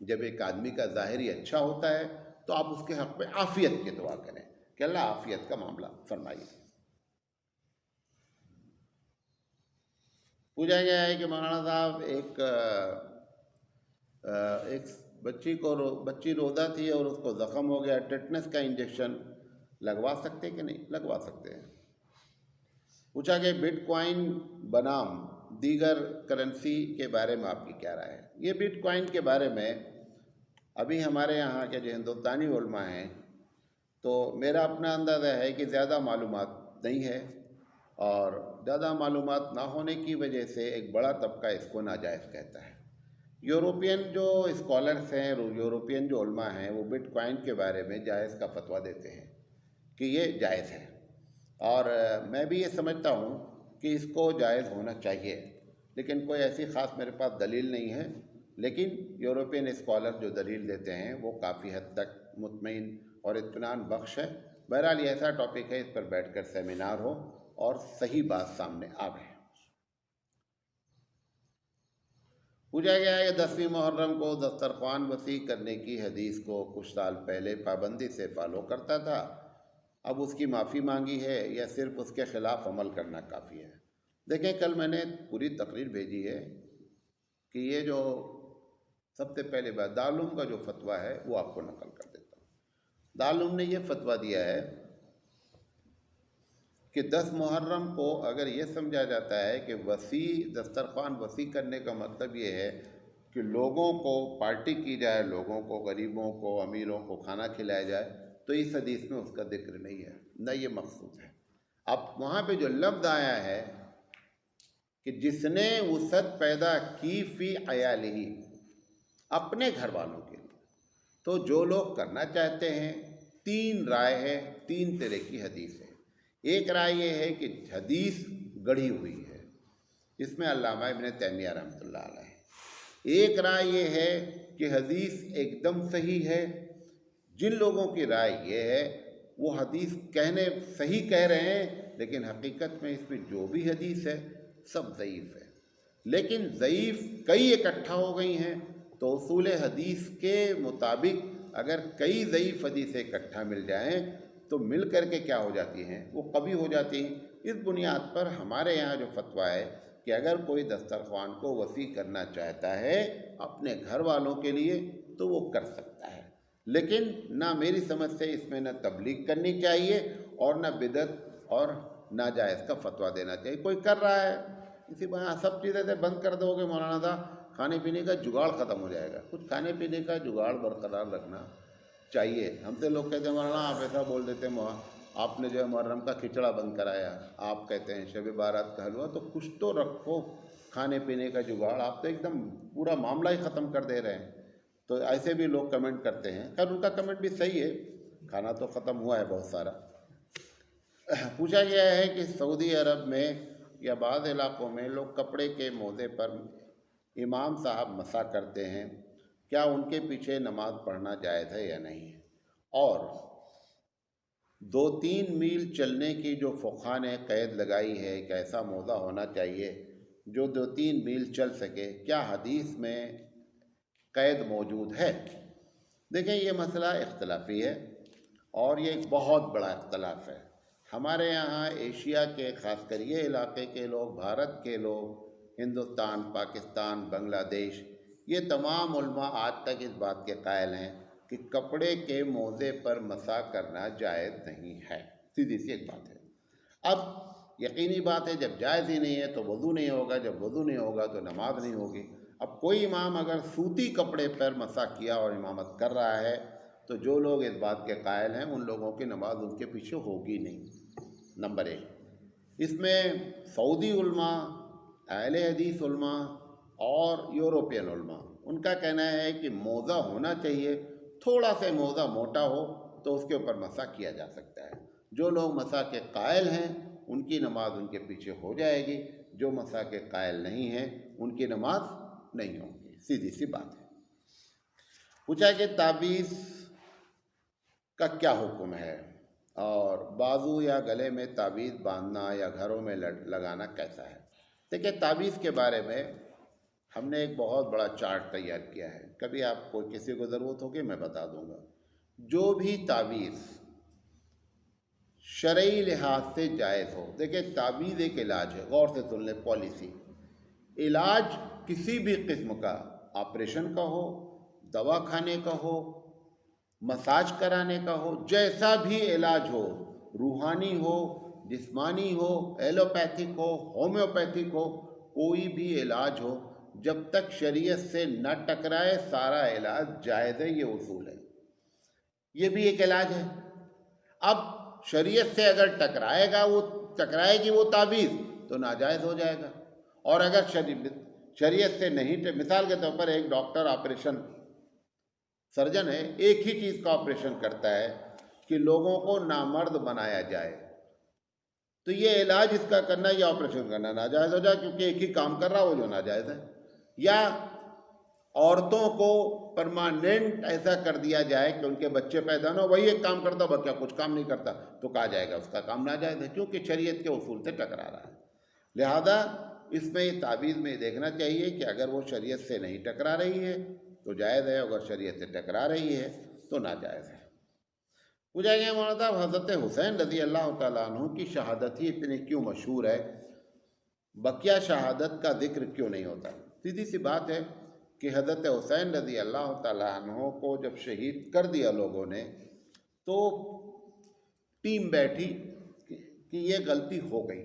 जब एक आदमी का ज़ाहिर ही अच्छा होता है तो आप उसके हक़ में आफ़ियत की दुआ करें कि अल्लाह आफ़ियत का मामला फरमाइए। पूछा गया है कि मौलाना साहब, एक बच्ची रोदा थी और उसको ज़ख़म हो गया, टेटनस का इंजेक्शन लगवा सकते कि नहीं? लगवा सकते हैं। पूछा कि बिटकॉइन बनाम दीगर करेंसी के बारे में आपकी क्या राय है? ये बिटकॉइन के बारे में अभी हमारे यहाँ के जो हिंदुस्तानी उलमा हैं, तो मेरा अपना अंदाज़ा है कि ज़्यादा मालूमात नहीं है, और ज़्यादा मालूमात ना होने की वजह से एक बड़ा तबका इसको नाजायज़ कहता है। यूरोपियन जो स्कॉलर्स हैं, यूरोपियन जो उलमा हैं, वो बिटकॉइन के बारे में जायज़ का फतवा देते हैं कि ये जायज़ है, और मैं भी ये समझता हूँ कि इसको जायज़ होना चाहिए, लेकिन कोई ऐसी ख़ास मेरे पास दलील नहीं है। लेकिन यूरोपियन स्कॉलर जो दलील देते हैं वो काफ़ी हद तक मुतमईन और इत्मीनान बख्श है। बहरहाल ये ऐसा टॉपिक है, इस पर बैठकर सेमिनार हो और सही बात सामने आवे। पूछा गया है कि 10वीं मुहर्रम को दस्तरख्वान वसी करने की हदीस को कुछ साल पहले पाबंदी से फॉलो करता था, अब उसकी माफ़ी मांगी है या सिर्फ उसके ख़िलाफ़ अमल करना काफ़ी है? देखें, कल मैंने पूरी तकरीर भेजी है कि ये जो सबसे पहले बात, दारुल का जो फतवा है वो आपको नकल कर देता हूँ। दारुल ने ये फतवा दिया है कि 10 मुहर्रम को अगर ये समझा जाता है कि दस्तरख्वान वसी करने का मतलब ये है कि लोगों को पार्टी की जाए, लोगों को, गरीबों को, अमीरों को खाना खिलाया जाए, तो इस हदीस में उसका जिक्र नहीं है, न ये मकसूद है। अब वहाँ पे जो लफ्ज़ आया है कि जिसने वसअत पैदा की फ़ी अयालिही, अपने घर वालों के लिए, तो जो लोग करना चाहते हैं, 3 राय है, 3 तरह की हदीस है। एक राय ये है कि हदीस गढ़ी हुई है, इसमें अल्लामा इब्न तैमिया रहमतुल्लाह अलैह। एक राय ये है कि हदीस एकदम सही है। जिन लोगों की राय ये है वो हदीस सही कह रहे हैं, लेकिन हकीकत में इसमें जो भी हदीस है सब ज़ईफ़ है। लेकिन ज़ईफ़ कई इकट्ठा हो गई हैं, तो उसूल हदीस के मुताबिक अगर कई ज़ईफ़ हदीसें इकट्ठा मिल जाएं तो मिल कर के क्या हो जाती हैं, वो कभी हो जाती हैं। इस बुनियाद पर हमारे यहाँ जो फतवा है कि अगर कोई दस्तरख्वान को वसी करना चाहता है अपने घर वालों के लिए तो वो कर सकता है, लेकिन ना मेरी समझ से इसमें न तबलीग करनी चाहिए और न बिदअत और नाजायज़ का फतवा देना चाहिए। कोई कर रहा है, इसी बहाने सब चीज़ें से बंद कर दोगे मौलाना साहब, खाने पीने का जुगाड़ ख़त्म हो जाएगा। कुछ खाने पीने का जुगाड़ बरकरार रखना चाहिए। हमसे लोग कहते हैं मौलाना आप ऐसा बोल देते हैं, आपने जो है मुहर्रम का खिचड़ा बंद कराया, आप कहते हैं शब बारात का हलवा, तो कुछ तो रखो खाने पीने का जुगाड़, आप तो एकदम पूरा मामला ही ख़त्म कर दे रहे हैं। तो ऐसे भी लोग कमेंट करते हैं, खैर उनका कमेंट भी सही है, खाना तो ख़त्म हुआ है बहुत सारा। पूछा गया है कि सऊदी अरब में या बाज़ इलाक़ों में लोग कपड़े के मोज़े पर इमाम साहब मसा करते हैं, क्या उनके पीछे नमाज पढ़ना जायज़ है या नहीं? और 2-3 मील चलने की जो फ़ुक़हा ने क़ैद लगाई है, एक ऐसा मोज़ा होना चाहिए जो 2-3 मील चल सके, क्या हदीस में क़ैद मौजूद है? देखें, ये मसला इख्तलाफी है और ये एक बहुत बड़ा इख्तलाफ है। हमारे यहाँ एशिया के ख़ासकर ये इलाक़े के लोग, भारत के लोग, हिंदुस्तान, पाकिस्तान, बांग्लादेश, ये तमाम उलमा आज तक इस बात के कायल हैं कि कपड़े के मोज़े पर मसा करना जायज़ नहीं है। सीधी सी एक बात है। अब यकीनी बात है, जब जायज़ ही नहीं है तो वज़ू नहीं होगा, जब वज़ू नहीं होगा तो नमाज नहीं होगी। अब कोई इमाम अगर सूती कपड़े पर मसा किया और इमामत कर रहा है तो जो लोग इस बात के कायल हैं उन लोगों की नमाज उनके पीछे होगी नहीं। नंबर 1, इसमें सऊदी उलमा, अहले हदीस उलमा और यूरोपियन उलमा, उनका कहना है कि मोज़ा होना चाहिए, थोड़ा सा मोज़ा मोटा हो तो उसके ऊपर मसा किया जा सकता है। जो लोग मसा के कायल हैं उनकी नमाज उनके पीछे हो जाएगी, जो मसा के कायल नहीं हैं उनकी नमाज नहीं होगी। सीधी सी बात है। पूछा कि ताबीज़ का क्या हुक्म है और बाजू या गले में ताबीज़ बांधना या घरों में लगाना कैसा है? देखिए, ताबीज़ के बारे में हमने एक बहुत बड़ा चार्ट तैयार किया है, कभी आपको किसी को ज़रूरत होगी मैं बता दूंगा। जो भी ताबीज़ शरई लिहाज से जायज़ हो, देखिए ताबीज़ एक इलाज है, गौर से सुन ले पॉलिसी। इलाज किसी भी किस्म का, ऑपरेशन का हो, दवा खाने का हो, मसाज कराने का हो, जैसा भी इलाज हो, रूहानी हो, जिस्मानी हो, एलोपैथिक हो, होम्योपैथिक हो, कोई भी इलाज हो, जब तक शरीयत से न टकराए सारा इलाज जायज़ है, ये उसूल है। ये भी एक इलाज है। अब शरीयत से अगर टकराएगी वो ताबीज़ तो नाजायज़ हो जाएगा। और अगर शरीयत से नहीं, मिसाल के तौर पर एक डॉक्टर ऑपरेशन सर्जन है, एक ही चीज़ का ऑपरेशन करता है कि लोगों को नामर्द बनाया जाए, तो ये इलाज इसका करना या ऑपरेशन करना नाजायज़ हो जाए, क्योंकि एक ही काम कर रहा हो जो नाजायज़ है। या औरतों को परमानेंट ऐसा कर दिया जाए कि उनके बच्चे पैदा ना हो, वही एक काम करता, बच्चा कुछ काम नहीं करता, तो कहा जाएगा उसका काम नाजायज़ है, क्योंकि शरीयत के उसूल से टकरा रहा है। लिहाजा इसमें ये ताबीज़ में देखना चाहिए कि अगर वो शरीयत से नहीं टकरा रही है तो जायज़ है, अगर शरीयत से टकरा रही है तो नाजायज़ है। पूछा गया मौलाना साहब, हज़रत हुसैन रज़ी अल्लाह तआला अन्हु की शहादत ही इतनी क्यों मशहूर है, बकिया शहादत का जिक्र क्यों नहीं होता? सीधी सी बात है कि हज़रत हुसैन रज़ी अल्लाह तआला अन्हु को जब शहीद कर दिया लोगों ने, तो टीम बैठी कि ये गलती हो गई,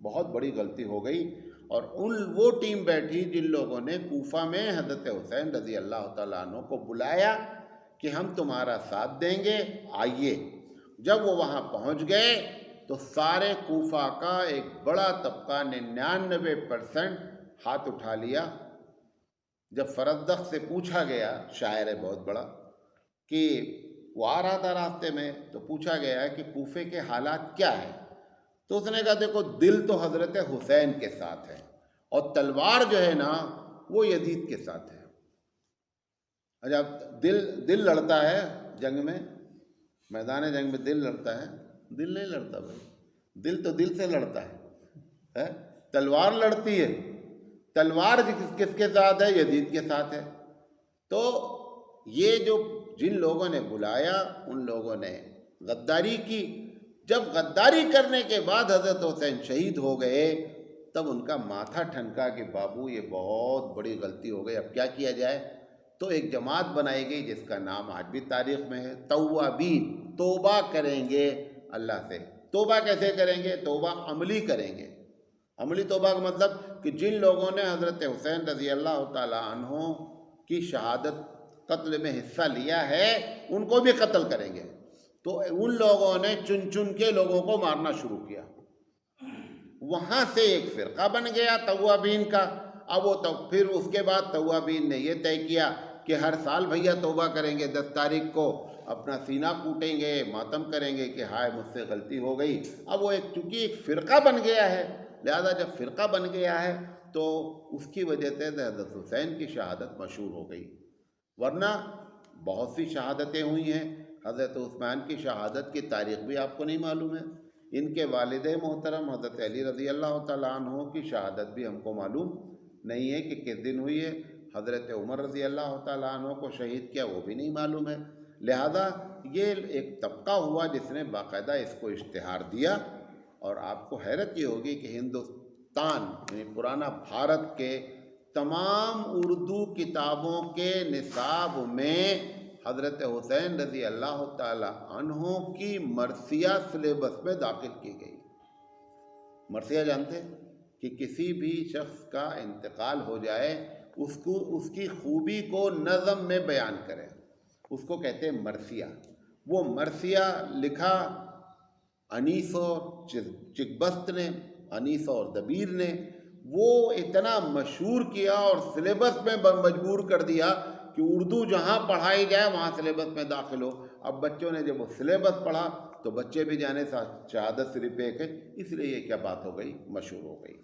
बहुत बड़ी गलती हो गई, और वो टीम बैठी जिन लोगों ने कूफा में हज़रत हुसैन रज़ी अल्लाह तआला अन्हु को बुलाया कि हम तुम्हारा साथ देंगे, आइए। जब वो वहाँ पहुँच गए तो सारे कूफा का एक बड़ा तबका 99% हाथ उठा लिया। जब फरद्दख से पूछा गया, शायर है बहुत बड़ा, कि वो आ रहा था रास्ते में, तो पूछा गया कि कूफे के हालात क्या है, तो उसने कहा देखो, दिल तो हज़रत हुसैन के साथ है और तलवार जो है ना वो यजीद के साथ है। अच्छा, दिल लड़ता है जंग में, मैदान जंग में दिल लड़ता है, दिल नहीं लड़ता भाई, दिल तो दिल से लड़ता है? तलवार लड़ती है, तलवार किसके साथ है? यजीद के साथ है। तो ये जो जिन लोगों ने बुलाया उन लोगों ने गद्दारी की। जब गद्दारी करने के बाद हज़रत हुसैन शहीद हो गए, तब उनका माथा ठनका कि बाबू ये बहुत बड़ी गलती हो गई, अब क्या किया जाए? तो एक जमात बनाई गई जिसका नाम आज भी तारीख़ में है, तौवाबीन। तौबा करेंगे अल्लाह से। तौबा कैसे करेंगे? तौबा अमली करेंगे। अमली तौबा का मतलब कि जिन लोगों ने हज़रत हुसैन रज़ी अल्लाह तआला अन्हु की शहादत कत्ल में हिस्सा लिया है उनको भी कत्ल करेंगे। तो उन लोगों ने चुन चुन के लोगों को मारना शुरू किया। वहाँ से एक फ़िरका बन गया तव्वाबीन का। अब वो तो फिर उसके बाद तव्वाबीन ने ये तय किया कि हर साल भैया तौबा करेंगे, 10 तारीख को अपना सीना कूटेंगे, मातम करेंगे कि हाय मुझसे गलती हो गई। अब वो एक चूँकि एक फ़िरका बन गया है, लिहाजा जब फ़िरका बन गया है तो उसकी वजह से हज़रत हुसैन की शहादत मशहूर हो गई। वरना बहुत सी शहादतें हुई हैं। हज़रत उस्मान की शहादत की तारीख़ भी आपको नहीं मालूम है। इनके वालिद मोहतरम हज़रत अली रज़ी अल्लाह तआला अन्हु की शहादत भी हमको मालूम नहीं है कि किस दिन हुई है। हज़रत उमर रज़ी अल्लाह तआला अन्हु को शहीद किया वो भी नहीं मालूम है। लिहाजा ये एक तबका हुआ जिसने बाकायदा इसको इश्तिहार दिया। और आपको हैरत ये होगी कि हिंदुस्तान यानी पुराना भारत के तमाम उर्दू किताबों के निसाब में हज़रत हुसैन रज़ी अल्लाह ताला अन्हो की मरसिया सिलेबस में दाखिल की गई। मरसिया जानते कि किसी भी शख्स का इंतकाल हो जाए उसको उसकी खूबी को नज़म में बयान करें, उसको कहते हैं मरसिया। वो मरसिया लिखा अनीस और चिकबस्त ने, अनीस और दबीर ने। वो इतना मशहूर किया और सिलेबस में मजबूर कर दिया कि उर्दू जहाँ पढ़ाई जाए वहाँ सिलेबस में दाखिल हो। अब बच्चों ने जब वो सिलेबस पढ़ा तो बच्चे भी जाने शहादत सिर्फ एक है, इसलिए ये क्या बात हो गई, मशहूर हो गई।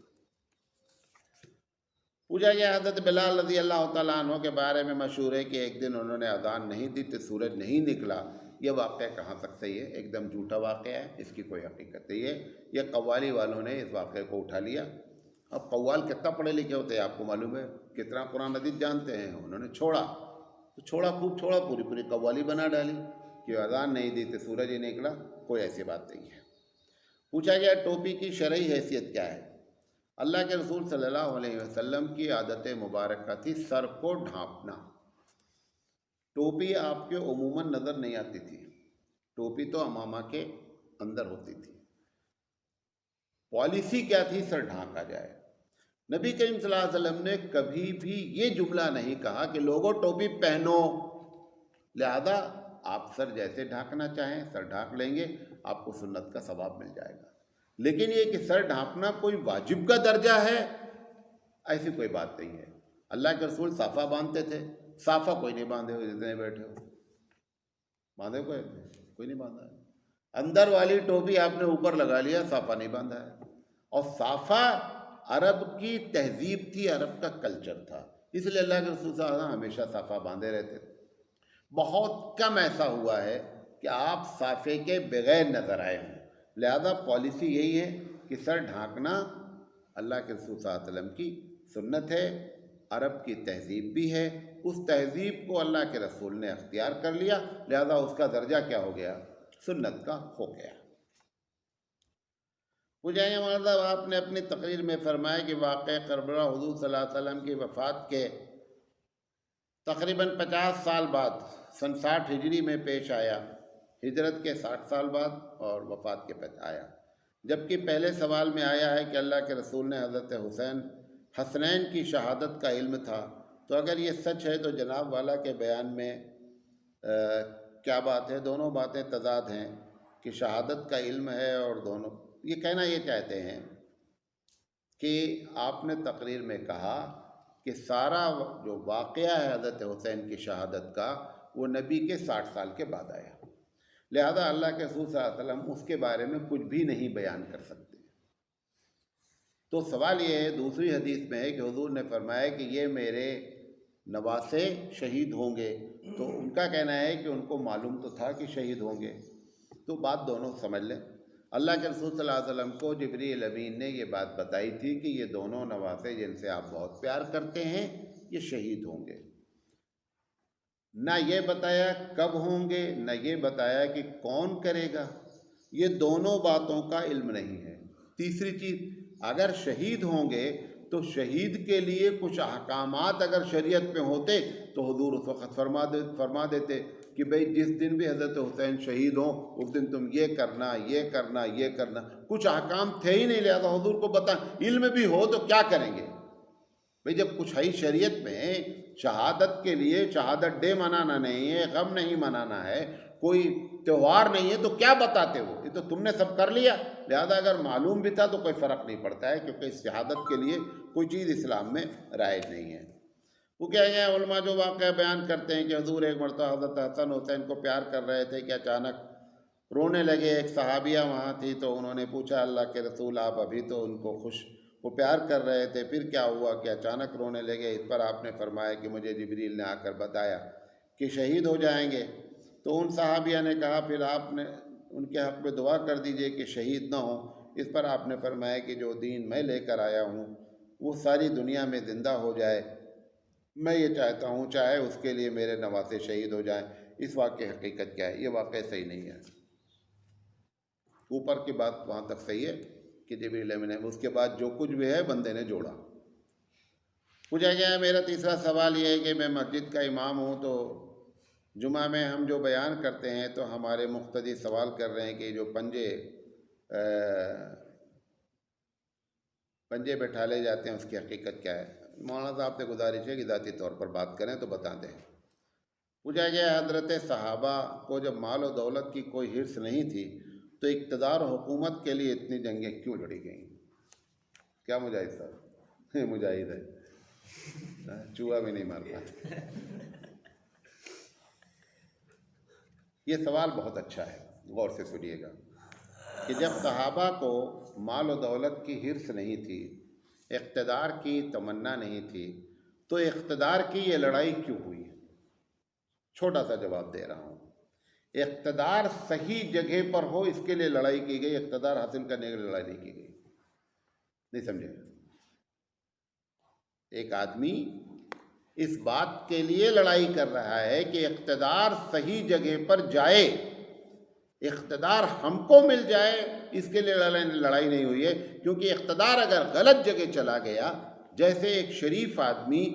पूछा गया हज़रत बिलाल रज़ी अल्लाह तआला अन्हु के बारे में मशहूर है कि एक दिन उन्होंने अजान नहीं दी तो सूरज नहीं निकला। ये वाक़या कहाँ तक सही है? एकदम झूठा वाक़या है, इसकी कोई हकीकत नहीं है। ये कव्वाली वालों ने इस वाक़े को उठा लिया। अब कव्वाल कितना पढ़े लिखे होते हैं आपको मालूम है, कितना कुरान हदीस जानते हैं। उन्होंने छोड़ा तो छोड़ा, खूब छोड़ा, पूरी पूरी कव्वाली बना डाली कि अजान नहीं दी तो सूरज ही निकला। कोई ऐसी बात नहीं है। पूछा गया टोपी की शरई हैसियत क्या है? अल्लाह के रसूल सल्लल्लाहु अलैहि वसल्लम की आदत मुबारक थी सर को ढांपना। टोपी आपके उमूमन नज़र नहीं आती थी, टोपी तो अमामा के अंदर होती थी। पॉलिसी क्या थी? सर ढांका जाए। नबी करीम सल्लल्लाहु अलैहि वसल्लम ने कभी भी ये जुमला नहीं कहा कि लोगों टोपी पहनो। लिहाजा आप सर जैसे ढांकना चाहें सर ढांक लेंगे, आपको सुन्नत का सवाब मिल जाएगा। लेकिन ये कि सर ढांकना कोई वाजिब का दर्जा है, ऐसी कोई बात नहीं है। अल्लाह के रसूल साफ़ा बांधते थे, साफ़ा कोई नहीं बांधे हुए जितने बैठे हो, बांधे कोई नहीं बांधा है। अंदर वाली टोपी आपने ऊपर लगा लिया, साफ़ा नहीं बांधा है। और साफ़ा अरब की तहजीब थी, अरब का कल्चर था, इसलिए अल्लाह के रसूल सल्लल्लाहु अलैहि वसल्लम हमेशा साफ़ा बांधे रहते थे। बहुत कम ऐसा हुआ है कि आप साफ़े के बगैर नज़र आए हों। लिहाजा पॉलिसी यही है कि सर ढांकना अल्लाह के रसूल सल्लल्लाहु अलैहि वसल्लम की सुन्नत है, अरब की तहजीब भी है। उस तहजीब को अल्लाह के रसूल ने अख्तियार कर लिया, लिहाजा उसका दर्जा क्या हो गया? सुन्नत का हो गया। पूछेंगे मतलब आपने अपनी तकरीर में फरमाया कि वाक़या करबला हुज़ूर सल्लल्लाहु अलैहि वसल्लम की वफ़ात के तकरीबन 50 साल बाद सन 60 हिजरी में पेश आया, हिजरत के 60 साल बाद और वफ़ात के बाद आया। जबकि पहले सवाल में आया है कि अल्लाह के रसूल ने हज़रत हुसैन हसनैन की शहादत का इल्म था। तो अगर ये सच है तो जनाब वाला के बयान में क्या बात है? दोनों बातें तज़ाद हैं कि शहादत का इल्म है और दोनों ये कहना ये चाहते हैं कि आपने तकरीर में कहा कि सारा जो वाक़या है हज़रत हुसैन की शहादत का वो नबी के 60 साल के बाद आया। लिहाजा अल्लाह के रसूल सल्लल्लाहु अलैहि वसल्लम उसके बारे में कुछ भी नहीं बयान कर सकते। तो सवाल ये है, दूसरी हदीस में है कि हुजूर ने फरमाया कि ये मेरे नवासे शहीद होंगे। तो उनका कहना है कि उनको मालूम तो था कि शहीद होंगे। तो बात दोनों समझ लें। अल्लाह के रसूल सल्लल्लाहु अलैहि वसल्लम को जिब्रील अमीन ने ये बात बताई थी कि ये दोनों नवासे जिनसे आप बहुत प्यार करते हैं ये शहीद होंगे। ना ये बताया कब होंगे, ना ये बताया कि कौन करेगा। ये दोनों बातों का इल्म नहीं है। तीसरी चीज़, अगर शहीद होंगे तो शहीद के लिए कुछ अहकामात अगर शरीयत में होते तो हुजूर उस वक़्त फरमा देते कि भाई जिस दिन भी हज़रत हुसैन शहीद हों उस दिन तुम ये करना, ये करना, ये करना। कुछ अहकाम थे ही नहीं, लिहाजा हुजूर को बता। इल्म भी हो तो क्या करेंगे भाई? जब कुछ है शरीयत में, शहादत के लिए शहादत डे मनाना नहीं है, गम नहीं मनाना है, कोई त्यौहार नहीं है, तो क्या बताते हो? ये तो तुमने सब कर लिया। लिहाजा अगर मालूम भी था तो कोई फ़र्क नहीं पड़ता है, क्योंकि शहादत के लिए कोई चीज़ इस्लाम में राइज नहीं है। वो क्या है, उलमा जो वाक़या बयान करते हैं कि हुजूर एक मरतबा हज़रत हसन हुसैन को प्यार कर रहे थे कि अचानक रोने लगे। एक सहाबिया वहाँ थी तो उन्होंने पूछा, अल्लाह के रसूल आप अभी तो उनको खुश वो प्यार कर रहे थे, फिर क्या हुआ कि अचानक रोने लगे? इस पर आपने फरमाया कि मुझे जिब्रील ने आकर बताया कि शहीद हो जाएंगे। तो उन सहाबिया ने कहा फिर आपने उनके हक़ में दुआ कर दीजिए कि शहीद ना हो। इस पर आपने फरमाया कि जो दीन मैं लेकर आया हूँ वो सारी दुनिया में ज़िंदा हो जाए, मैं ये चाहता हूँ चाहे उसके लिए मेरे नवासे शहीद हो जाएं। इस वाक़े हकीकत क्या है? ये वाक़या सही नहीं है। ऊपर की बात वहाँ तक सही है कि जिब्रील अमीन है, उसके बाद जो कुछ भी है बंदे ने जोड़ा। पूछा गया है, मेरा तीसरा सवाल ये है कि मैं मस्जिद का इमाम हूँ, तो जुमा में हम जो बयान करते हैं तो हमारे मुख्तदी सवाल कर रहे हैं कि जो पंजे बैठा ले जाते हैं उसकी हकीकत क्या है? मौलाना साहब से गुजारिश है कि ज़ाती तौर पर बात करें तो बता दें। पूछा गया, हज़रत सहाबा को जब माल और दौलत की कोई हिर्स नहीं थी तो इक़्तिदार और हुकूमत के लिए इतनी जंगें क्यों लड़ी गईं? क्या मुजाहिद साहब? मुजाहिद है, चूहा भी नहीं मार पाते। ये सवाल बहुत अच्छा है, गौर से सुनिएगा कि जब सहाबा को माल और दौलत की हिर्स नहीं थी, इक़्तिदार की तमन्ना नहीं थी, तो इक़्तिदार की ये लड़ाई क्यों हुई? छोटा सा जवाब दे रहा हूँ। इक़्तिदार सही जगह पर हो इसके लिए लड़ाई की गई, इक़्तिदार हासिल करने के लिए लड़ाई नहीं की गई। नहीं समझे? एक आदमी इस बात के लिए लड़ाई कर रहा है कि इक़्तिदार सही जगह पर जाए, इक़्तिदार हमको मिल जाए, इसके लिए लड़ाई नहीं हुई है। क्योंकि इक़्तिदार अगर गलत जगह चला गया, जैसे एक शरीफ आदमी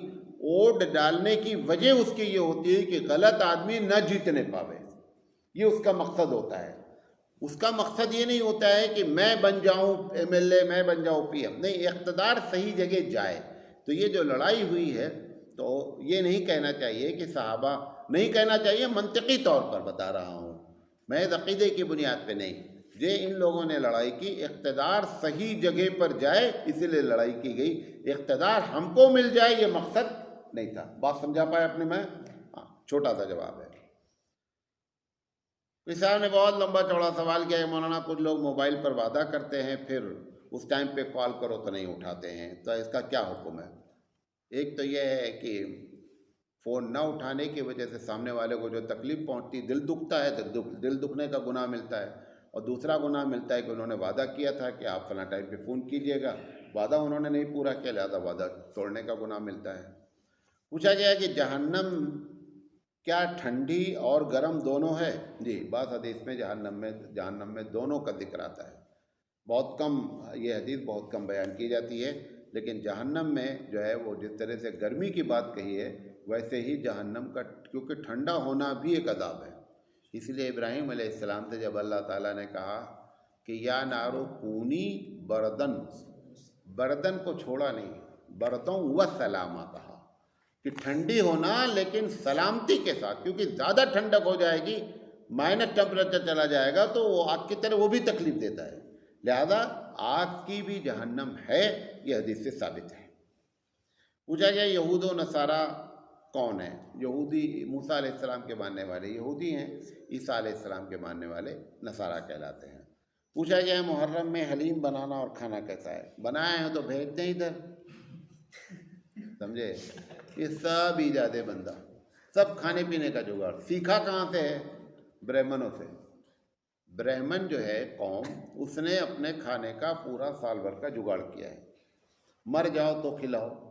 वोट डालने की वजह उसकी ये होती है कि गलत आदमी न जीतने पावे, ये उसका मकसद होता है। उसका मकसद ये नहीं होता है कि मैं बन जाऊं MLA, मैं बन जाऊं PM, नहीं, इक़्तिदार सही जगह जाए। तो ये जो लड़ाई हुई है, तो ये नहीं कहना चाहिए कि सहाबा, नहीं कहना चाहिए, मंतिकी तौर पर बता रहा हूँ, मैं अक़ीदे की बुनियाद पे नहीं। जे इन लोगों ने लड़ाई की, इक़्तिदार सही जगह पर जाए इसलिए लड़ाई की गई, इक़्तिदार हमको मिल जाए ये मकसद नहीं था। बात समझा पाए अपने में? हाँ, छोटा सा जवाब है। साहब ने बहुत लंबा चौड़ा सवाल किया है, मौलाना कुछ लोग मोबाइल पर वादा करते हैं फिर उस टाइम पे कॉल करो तो नहीं उठाते हैं, तो इसका क्या हुक्म है? एक तो यह है कि फ़ोन ना उठाने की वजह से सामने वाले को जो तकलीफ़ पहुंचती, दिल दुखता है, तो दिल दुखने का गुनाह मिलता है। और दूसरा गुनाह मिलता है कि उन्होंने वादा किया था कि आप फला टाइम पे फ़ोन कीजिएगा, वादा उन्होंने नहीं पूरा किया, लिहाजा वादा तोड़ने का गुनाह मिलता है। पूछा गया कि जहन्नम क्या ठंडी और गर्म दोनों है? जी, बात हदीस में जहन्नम में दोनों का जिक्र आता है। बहुत कम, ये हदीस बहुत कम बयान की जाती है, लेकिन जहन्नम में जो है वो जिस तरह से गर्मी की बात कही है, वैसे ही जहन्नम का, क्योंकि ठंडा होना भी एक अज़ाब है। इसलिए इब्राहीम अलैहिस्सलाम से जब अल्लाह ताला ने कहा कि या नारो कूनी बरदन, बरदन को छोड़ा नहीं, बरदों व सलामा कहा कि ठंडी होना लेकिन सलामती के साथ, क्योंकि ज़्यादा ठंडक हो जाएगी, माइनस टेम्परेचर चला जाएगा तो वो आग की तरह वो भी तकलीफ़ देता है। लिहाजा आग की भी जहन्नम है, ये हदीस से साबित है। पूछा गया यहूद व नसारा कौन है? यहूदी मूसा अलैहिस्सलाम के मानने वाले यहूदी हैं, ईसा अलैहिस्सलाम के मानने वाले नसारा कहलाते हैं। पूछा गया मुहर्रम में हलीम बनाना और खाना कैसा है? बनाए हैं तो भेज दें इधर, समझे? ये सब ईजादे बंदा, सब खाने पीने का जुगाड़ सीखा कहाँ से है? ब्राह्मणों से। ब्राह्मण जो है कौम, उसने अपने खाने का पूरा साल भर का जुगाड़ किया है। मर जाओ तो खिलाओ,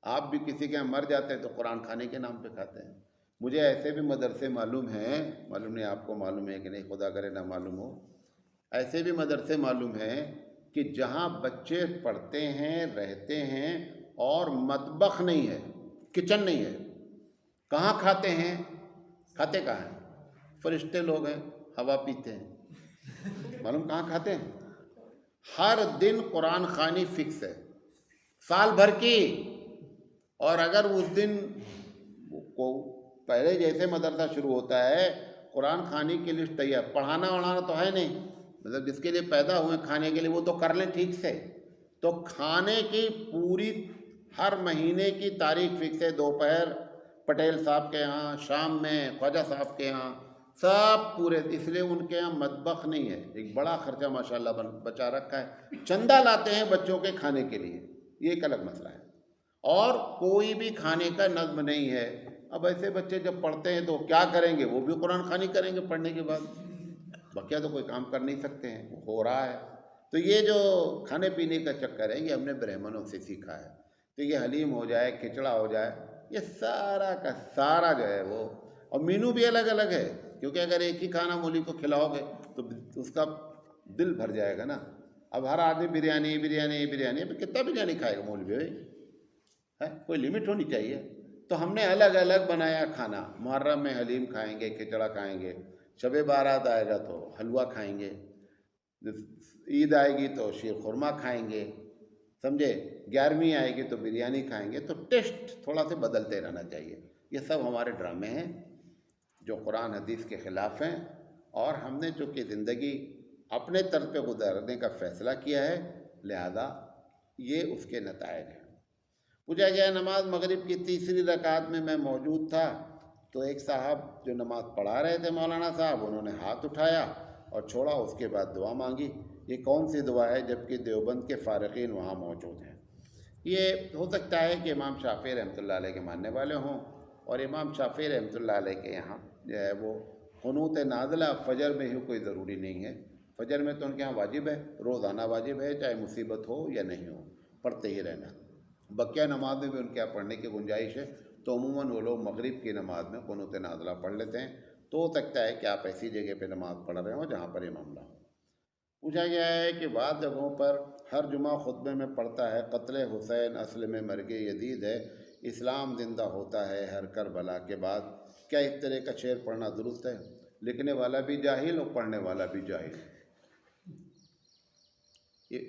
आप भी किसी के यहाँ मर जाते हैं तो कुरान खाने के नाम पे खाते हैं। मुझे ऐसे भी मदरसे मालूम हैं, मालूम नहीं आपको मालूम है कि नहीं, खुदा करे ना मालूम हो, ऐसे भी मदरसे मालूम हैं कि जहाँ बच्चे पढ़ते हैं, रहते हैं और मतबख नहीं है, किचन नहीं है, कहाँ खाते हैं? खाते कहाँ हैं? फरिश्ते लोग हैं, हवा पीते हैं। मालूम कहाँ खाते हैं? हर दिन कुरान खानी फिक्स है, साल भर की। और अगर उस दिन को पहले जैसे मदरसा शुरू होता है, कुरान खानी की लिस्ट तैयार, पढ़ाना वढ़ाना तो है नहीं, मतलब जिसके लिए पैदा हुए खाने के लिए वो तो कर लें ठीक से। तो खाने की पूरी हर महीने की तारीख फिक्स है, दोपहर पटेल साहब के यहाँ, शाम में ख्वाजा साहब के यहाँ, सब पूरे। इसलिए उनके यहाँ मतबख नहीं है, एक बड़ा खर्चा माशाल्लाह बचा रखा है। चंदा लाते हैं बच्चों के खाने के लिए, ये एक अलग मसला है। और कोई भी खाने का नज्म नहीं है। अब ऐसे बच्चे जब पढ़ते हैं तो क्या करेंगे, वो भी कुरान खानी करेंगे पढ़ने के बाद, बकिया तो कोई काम कर नहीं सकते हैं, वो हो रहा है। तो ये जो खाने पीने का चक्कर है, ये हमने ब्राह्मणों से सीखा है। तो ये हलीम हो जाए, खिचड़ा हो जाए, ये सारा का सारा जो है वो, और मीनू भी अलग अलग है, क्योंकि अगर एक ही खाना मौली को खिलाओगे तो उसका दिल भर जाएगा ना। अब हर आदमी बिरयानी बिरयानी बिरयानी, अब कितना बिरयानी खाएगा मौलवी भाई, है कोई लिमिट होनी चाहिए। तो हमने अलग अलग बनाया खाना, मुहर्रम में हलीम खाएंगे, खिचड़ा खाएंगे, शब बारात आएगा तो हलवा खाएंगे, ईद आएगी तो शीर खुरमा खाएंगे, समझे, 11वीं आएगी तो बिरयानी खाएंगे। तो टेस्ट थोड़ा से बदलते रहना चाहिए। ये सब हमारे ड्रामे हैं जो कुरान हदीस के ख़िलाफ़ हैं, और हमने चूँकि ज़िंदगी अपने तर्ज पे गुजारने का फ़ैसला किया है, लिहाजा ये उसके नतायज हैं। पूछा गया नमाज मगरिब की तीसरी रकात में मैं मौजूद था, तो एक साहब जो नमाज़ पढ़ा रहे थे मौलाना साहब, उन्होंने हाथ उठाया और छोड़ा, उसके बाद दुआ मांगी। ये कौन सी दुआ है जबकि देवबंद के फ़ारिक़ीन वहाँ मौजूद हैं? ये हो सकता है कि इमाम शाफ़ी रहमतुल्लाह अलैह के मानने वाले हों, और इमाम शाफ़ी रहमतुल्लाह अलैह के यहाँ जो है वो क़ुनूत नाज़िला फ़जर में ही कोई ज़रूरी नहीं है। फ़जर में तो उनके यहाँ वाजिब है, रोज़ाना वाजिब है, चाहे मुसीबत हो या नहीं हो, पढ़ते ही रहना। बकिया नमाज में भी उनके यहाँ पढ़ने की गुंजाइश है, तो अमूमन वो लोग मगरिब की नमाज में क़ुनूत नाज़िला पढ़ लेते हैं। तो हो सकता है कि आप ऐसी जगह पे नमाज़ पढ़ रहे हो जहाँ पर ये मामला हो। पूछा गया है कि बाद जगहों पर हर जुमा खुतबे में पढ़ता है क़त्ल हुसैन असल में मरगे यदीद है, इस्लाम जिंदा होता है हर करबला के बाद। क्या इस तरह का शेर पढ़ना दुरुस्त है? लिखने वाला भी जाहिल और पढ़ने वाला भी जाहिल। ये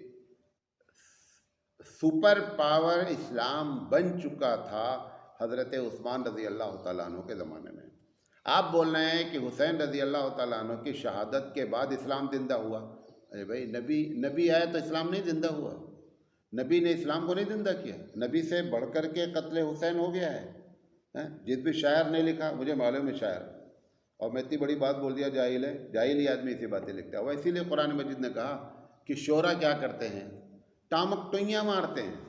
सुपर पावर इस्लाम बन चुका था हज़रत उस्मान रज़ी अल्लाह तआला अन्हु के ज़माने में। आप बोल रहे हैं कि हुसैन रज़ी अल्लाह तआला अन्हु की शहादत के बाद इस्लाम जिंदा हुआ। अरे भाई, नबी आया तो इस्लाम नहीं जिंदा हुआ? नबी ने इस्लाम को नहीं जिंदा किया? नबी से बढ़ कर के कत्ल हुसैन हो गया है, जिस भी शायर ने लिखा, मुझे मालूम है शायर, और मैं इतनी बड़ी बात बोल दिया जाहिल है, जाहिल ही आदमी ऐसी बातें लिखता है। वह इसीलिए कुरान मजीद ने कहा कि शोरा क्या करते हैं, टामक टोइयाँ मारते हैं।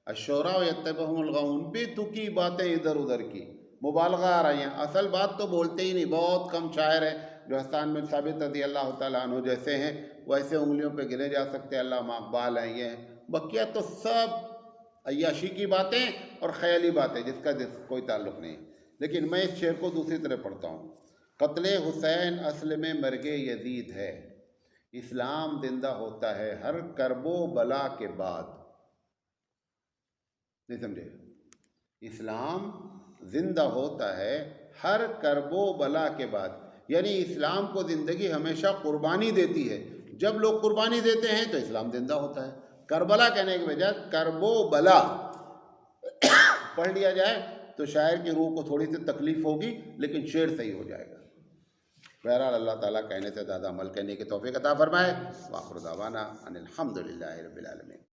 अशोरा यत्तबहुमुल गाउन, बेतुकी बातें इधर उधर की, मुबालगा आ रही हैं, असल बात तो बोलते ही नहीं। बहुत कम शायर हैं जो हसन बिन साबित रज़ी अल्लाह तआला अन्हु जैसे हैं, वैसे उंगलियों पे गिने जा सकते हैं, अल्लाह माकबाल हैं ये हैं। बकिया तो सब अय्याशी की बातें और ख़याली बातें जिसका कोई ताल्लुक़ नहीं। लेकिन मैं इस शेर को दूसरी तरह पढ़ता हूँ, क़त्ल हुसैन असल में मरगे यजीद है, इस्लाम जिंदा होता है हर करबो बला के बाद। नहीं समझे? इस्लाम जिंदा होता है हर करबो बला के बाद, यानी इस्लाम को ज़िंदगी हमेशा कुर्बानी देती है। जब लोग कुर्बानी देते हैं तो इस्लाम जिंदा होता है। करबला कहने के बजाय करबो बला पढ़ लिया जाए तो शायर की रूह को थोड़ी सी तकलीफ होगी, लेकिन शेर सही हो जाएगा। बहरहाल अल्लाह ताला कहने से ज़्यादा अमल करने की तौफीक अता फरमाए। वाखिर दावाना अनिल हम्दुलिल्लाहि रब्बिल आलमीन।